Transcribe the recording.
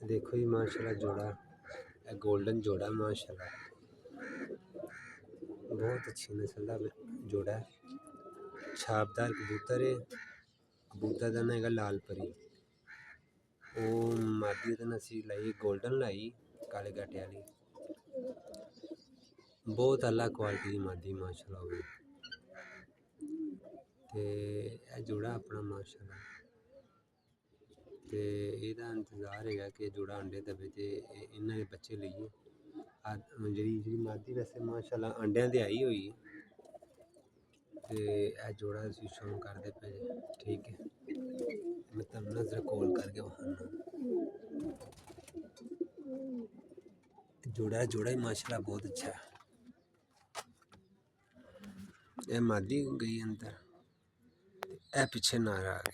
देखो ये माशाल्लाह जोड़ा गोल्डन जोड़ा माशाल्लाह बहुत अच्छी नस्ल का जोड़ा है। छापदार कबूतर है। कबूतर का ना लाल परी वो मादी नसी लाई गोल्डन लाई काले गाटे वाली बहुत अलग क्वालिटी की मादी माशाल्लाह हो ते जोड़ा अपना माशाल्लाह ते एदा इंतजार है कि जोड़ा अंडे दबे ते इन्हां दे बच्चे लेइए जी मादी वैसे माशाल्लाह अंडियां ते आई हुई ते जोड़ा शो करते पे ठीक है मैं तब नजर कॉल करके वहाना जोड़ा ही माशाल्लाह बहुत अच्छा है। ये मादी गई अंदर ए पीछे नारा आ गया।